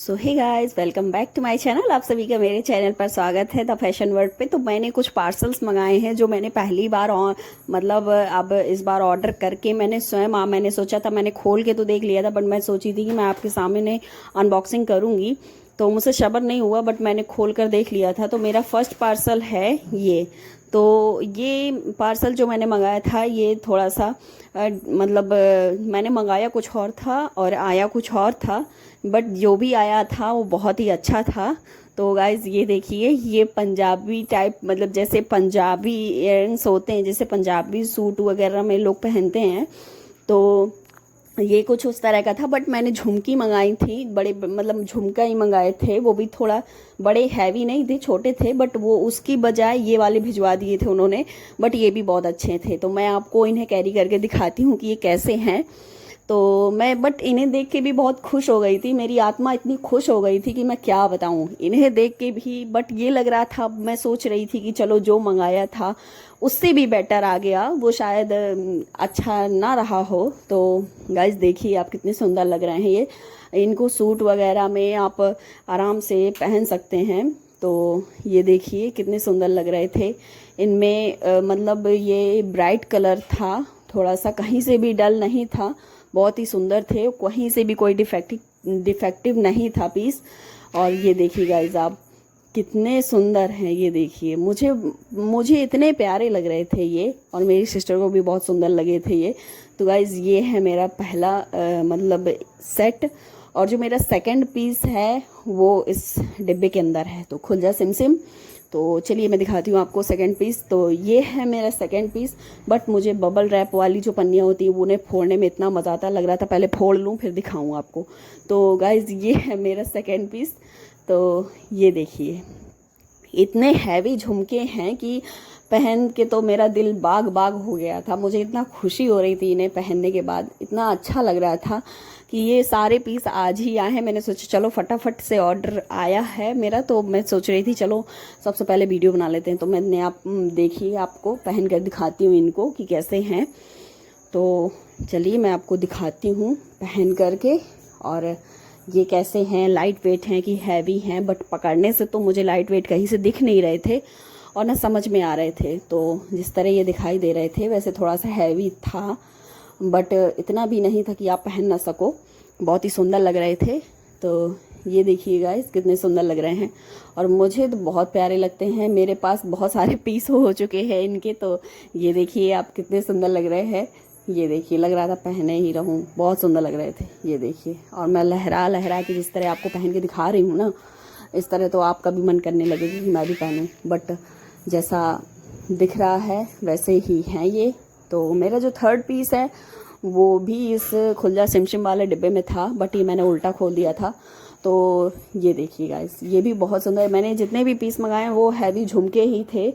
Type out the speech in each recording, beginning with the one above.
So hey guys, welcome back to my channel. आप सभी का मेरे चैनल पर स्वागत है द फैशन वर्ल्ड पे। तो मैंने कुछ पार्सल्स मंगाए हैं जो मैंने पहली बार मतलब अब इस बार ऑर्डर करके मैंने स्वयं मैंने सोचा था, मैंने खोल के तो देख लिया था, बट मैं सोची थी कि मैं आपके सामने अनबॉक्सिंग करूँगी, तो मुझसे सब्र नहीं हुआ, बट मैंने खोल कर देख लिया था। तो मेरा फर्स्ट पार्सल है ये। तो ये पार्सल जो मैंने मंगाया था ये थोड़ा सा मैंने मंगाया कुछ और था और आया कुछ और था, बट जो भी आया था वो बहुत ही अच्छा था। तो गाइज ये देखिए, ये पंजाबी टाइप, मतलब जैसे पंजाबी इयररिंग्स होते हैं, जैसे पंजाबी सूट वगैरह में लोग पहनते हैं, तो ये कुछ उस तरह का था। बट मैंने झुमकी मंगाई थी, बड़े मतलब झुमका ही मंगाए थे, वो भी थोड़ा बड़े हैवी नहीं थे, छोटे थे, बट वो उसकी बजाय ये वाले भिजवा दिए थे उन्होंने। बट ये भी बहुत अच्छे थे, तो मैं आपको इन्हें कैरी करके दिखाती हूँ कि ये कैसे हैं। तो मैं बट इन्हें देख के भी बहुत खुश हो गई थी, मेरी आत्मा इतनी खुश हो गई थी कि मैं क्या बताऊं इन्हें देख के भी। बट ये लग रहा था, मैं सोच रही थी कि चलो जो मंगाया था उससे भी बेटर आ गया, वो शायद अच्छा ना रहा हो। तो गाइस देखिए आप कितने सुंदर लग रहे हैं ये। इनको सूट वगैरह में आप आराम से पहन सकते हैं। तो ये देखिए कितने सुंदर लग रहे थे इनमें। मतलब ये ब्राइट कलर था, थोड़ा सा कहीं से भी डल नहीं था, बहुत ही सुंदर थे, कहीं से भी कोई डिफेक्टिव नहीं था पीस। और ये देखिए गाइज आप कितने सुंदर हैं, ये देखिए। मुझे मुझे इतने प्यारे लग रहे थे ये, और मेरी सिस्टर को भी बहुत सुंदर लगे थे ये। तो गाइज ये है मेरा पहला मतलब सेट। और जो मेरा सेकंड पीस है वो इस डिब्बे के अंदर है। तो खुल जा सिम सिम। तो चलिए मैं दिखाती हूँ आपको सेकंड पीस। तो ये है मेरा सेकंड पीस, बट मुझे बबल रैप वाली जो पन्नियाँ होती हैं वो उन्हें फोड़ने में इतना मज़ा आता, लग रहा था पहले फोड़ लूँ फिर दिखाऊँ आपको। तो गाइज ये है मेरा सेकंड पीस। तो ये देखिए इतने हैवी झुमके हैं कि पहन के तो मेरा दिल बाग बाग हो गया था। मुझे इतना खुशी हो रही थी इन्हें पहनने के बाद, इतना अच्छा लग रहा था कि ये सारे पीस आज ही आए हैं। मैंने सोचा चलो फटाफट से ऑर्डर आया है मेरा, तो मैं सोच रही थी चलो सबसे पहले वीडियो बना लेते हैं। तो मैंने आप देखिए आपको पहन कर दिखाती हूँ इनको कि कैसे हैं। तो चलिए मैं आपको दिखाती हूँ पहन करके, और ये कैसे हैं, लाइट वेट हैं कि हैवी हैं। बट पकड़ने से तो मुझे लाइट वेट कहीं से दिख नहीं रहे थे और ना समझ में आ रहे थे। तो जिस तरह ये दिखाई दे रहे थे वैसे थोड़ा सा हैवी था, बट इतना भी नहीं था कि आप पहन ना सको, बहुत ही सुंदर लग रहे थे। तो ये देखिए गाइस कितने सुंदर लग रहे हैं, और मुझे तो बहुत प्यारे लगते हैं। मेरे पास बहुत सारे पीस हो चुके हैं इनके। तो ये देखिए आप कितने सुंदर लग रहे हैं। ये देखिए लग रहा था पहने ही रहूं, बहुत सुंदर लग रहे थे। ये देखिए, और मैं लहरा लहरा के जिस तरह आपको पहन के दिखा रही हूँ ना, इस तरह तो आपका भी मन करने लगेगा कि मैं भी पहनूं। बट जैसा दिख रहा है वैसे ही हैं ये। तो मेरा जो थर्ड पीस है वो भी इस खुलजा सिमसिम वाले डिब्बे में था, बट ये मैंने उल्टा खोल दिया था। तो ये देखिए गाइस, ये भी बहुत सुंदर है। मैंने जितने भी पीस मंगाए हैं वो हैवी झुमके ही थे,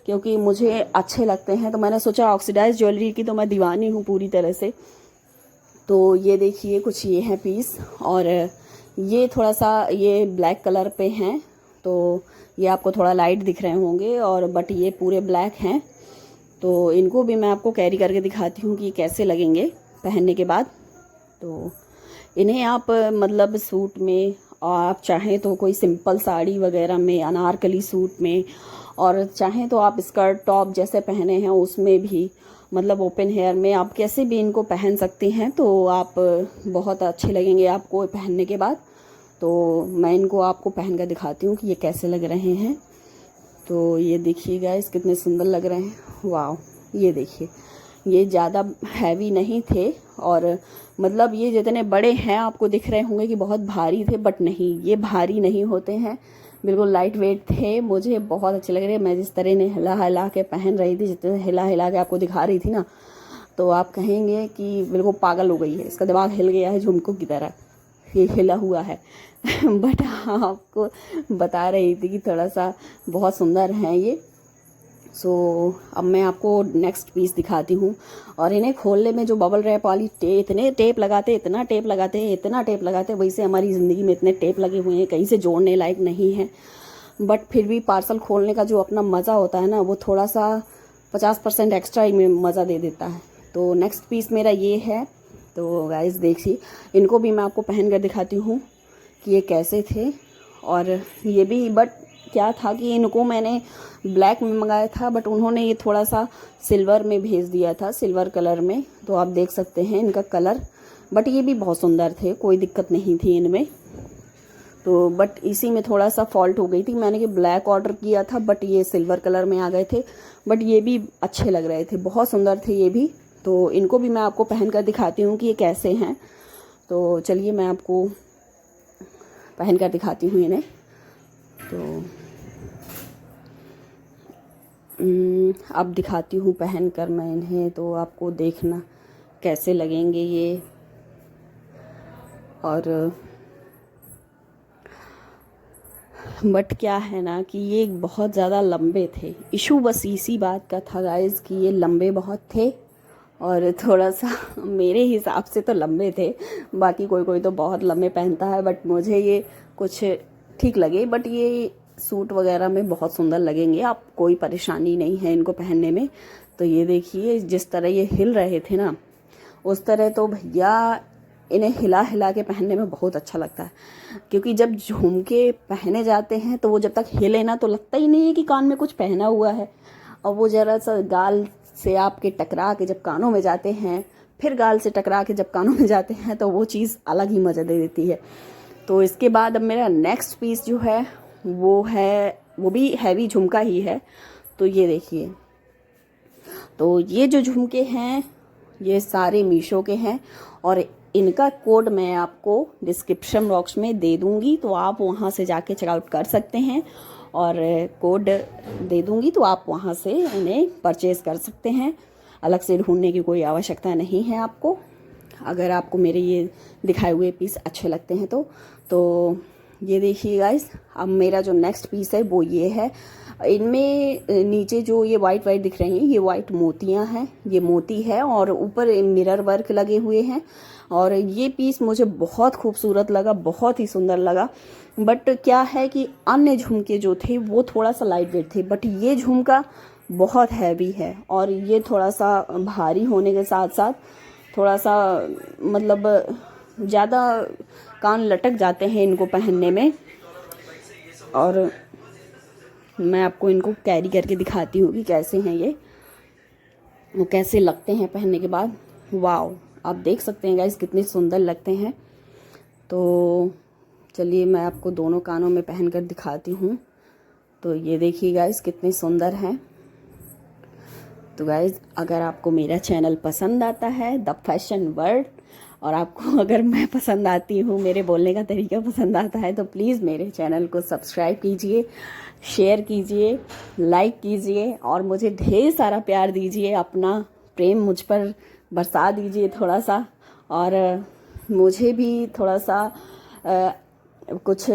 क्योंकि मुझे अच्छे लगते हैं। तो मैंने सोचा ऑक्सीडाइज ज्वेलरी की तो मैं दीवानी हूँ पूरी तरह से। तो ये देखिए कुछ ये हैं पीस, और ये थोड़ा सा ये ब्लैक कलर पे हैं, तो ये आपको थोड़ा लाइट दिख रहे होंगे, और बट ये पूरे ब्लैक हैं। तो इनको भी मैं आपको कैरी करके दिखाती हूँ कि कैसे लगेंगे पहनने के बाद। तो इन्हें आप मतलब सूट में, और आप चाहें तो कोई सिंपल साड़ी वगैरह में, अनारकली सूट में, और चाहें तो आप स्कर्ट टॉप जैसे पहने हैं उसमें भी, मतलब ओपन हेयर में, आप कैसे भी इनको पहन सकती हैं। तो आप बहुत अच्छे लगेंगे आपको पहनने के बाद। तो मैं इनको आपको पहन कर दिखाती हूँ कि ये कैसे लग रहे हैं। तो ये देखिए गाइस कितने सुंदर लग रहे हैं, वाह। ये देखिए ये ज़्यादा हैवी नहीं थे, और मतलब ये जितने बड़े हैं आपको दिख रहे होंगे कि बहुत भारी थे, बट नहीं, ये भारी नहीं होते हैं, बिल्कुल लाइट वेट थे। मुझे बहुत अच्छे लग रहे हैं। मैं जिस तरह ने हिला हिला के पहन रही थी, जितने हिला हिला के आपको दिखा रही थी ना, तो आप कहेंगे कि बिल्कुल पागल हो गई है, इसका दिमाग हिल गया है झुमकों की तरह, ये हिला हुआ है। बट आपको बता रही थी कि थोड़ा सा बहुत सुंदर हैं ये। सो अब मैं आपको नेक्स्ट पीस दिखाती हूँ। और इन्हें खोलने में जो बबल रैप वाली इतने टेप लगाते, इतना टेप लगाते हैं, इतना टेप लगाते हैं, वैसे हमारी ज़िंदगी में इतने टेप लगे हुए हैं कहीं से जोड़ने लायक नहीं है। बट फिर भी पार्सल खोलने का जो अपना मज़ा होता है ना, वो थोड़ा सा 50% एक्स्ट्रा ही में मज़ा दे देता है। तो नेक्स्ट पीस मेरा ये है। तो गाइस देखिए, इनको भी मैं आपको पहन कर दिखाती हूँ कि ये कैसे थे। और ये भी बट क्या था कि इनको मैंने ब्लैक में मंगाया था, बट उन्होंने ये थोड़ा सा सिल्वर में भेज दिया था, सिल्वर कलर में। तो आप देख सकते हैं इनका कलर, बट ये भी बहुत सुंदर थे, कोई दिक्कत नहीं थी इनमें। तो बट इसी में थोड़ा सा फॉल्ट हो गई थी, मैंने कि ब्लैक ऑर्डर किया था बट ये सिल्वर कलर में आ गए थे। बट ये भी अच्छे लग रहे थे, बहुत सुंदर थे ये भी। तो इनको भी मैं आपको पहन कर दिखाती हूँ कि ये कैसे हैं। तो चलिए मैं आपको पहन कर दिखाती हूँ इन्हें। तो अब दिखाती हूँ पहन कर मैं इन्हें, तो आपको देखना कैसे लगेंगे ये। और बट क्या है ना कि ये बहुत ज़्यादा लंबे थे। इशू बस इसी बात का था गाइस कि ये लंबे बहुत थे, और थोड़ा सा मेरे हिसाब से तो लंबे थे, बाकी कोई कोई तो बहुत लंबे पहनता है, बट मुझे ये कुछ ठीक लगे। बट ये सूट वगैरह में बहुत सुंदर लगेंगे, आप कोई परेशानी नहीं है इनको पहनने में। तो ये देखिए जिस तरह ये हिल रहे थे ना, उस तरह तो भैया इन्हें हिला हिला के पहनने में बहुत अच्छा लगता है। क्योंकि जब झुमके पहने जाते हैं तो वो जब तक हिले ना तो लगता ही नहीं है कि कान में कुछ पहना हुआ है, और वो ज़रा सा गाल से आपके टकरा के जब कानों में जाते हैं, फिर गाल से टकरा के जब कानों में जाते हैं, तो वो चीज़ अलग ही मज़ा दे देती है। तो इसके बाद अब मेरा नेक्स्ट पीस जो है वो भी हैवी झुमका ही है। तो ये देखिए, तो ये जो झुमके हैं ये सारे मीशो के हैं, और इनका कोड मैं आपको डिस्क्रिप्शन बॉक्स में दे दूंगी, तो आप वहां से जाके चेकआउट कर सकते हैं, और कोड दे दूंगी तो आप वहां से इन्हें परचेज़ कर सकते हैं। अलग से ढूंढने की कोई आवश्यकता नहीं है आपको, अगर आपको मेरे ये दिखाए हुए पीस अच्छे लगते हैं तो ये देखिए गाइस। अब मेरा जो नेक्स्ट पीस है वो ये है। इनमें नीचे जो ये वाइट वाइट दिख रहे हैं ये वाइट मोतियां हैं, ये मोती है, और ऊपर मिरर वर्क लगे हुए हैं। और ये पीस मुझे बहुत खूबसूरत लगा, बहुत ही सुंदर लगा। बट क्या है कि अन्य झुमके जो थे वो थोड़ा सा लाइट वेट थे, बट ये झुमका बहुत हैवी है, और ये थोड़ा सा भारी होने के साथ साथ थोड़ा सा मतलब ज़्यादा कान लटक जाते हैं इनको पहनने में। और मैं आपको इनको कैरी करके दिखाती हूँ कि कैसे हैं ये, वो कैसे लगते हैं पहनने के बाद। वाओ, आप देख सकते हैं गाइस कितने सुंदर लगते हैं। तो चलिए मैं आपको दोनों कानों में पहन कर दिखाती हूँ। तो ये देखिए गाइस कितने सुंदर हैं। तो गाइस अगर आपको मेरा चैनल पसंद आता है द फैशन वर्ल्ड, और आपको अगर मैं पसंद आती हूँ, मेरे बोलने का तरीका पसंद आता है, तो प्लीज़ मेरे चैनल को सब्सक्राइब कीजिए, शेयर कीजिए, लाइक कीजिए, और मुझे ढेर सारा प्यार दीजिए, अपना प्रेम मुझ पर बरसा दीजिए थोड़ा सा। और मुझे भी थोड़ा सा कुछ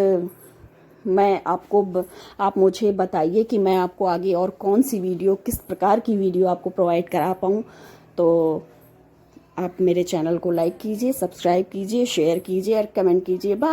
मैं आपको आप मुझे बताइए कि मैं आपको आगे और कौन सी वीडियो, किस प्रकार की वीडियो आपको प्रोवाइड करा पाऊँ। तो आप मेरे चैनल को लाइक कीजिए, सब्सक्राइब कीजिए, शेयर कीजिए और कमेंट कीजिए। बाय।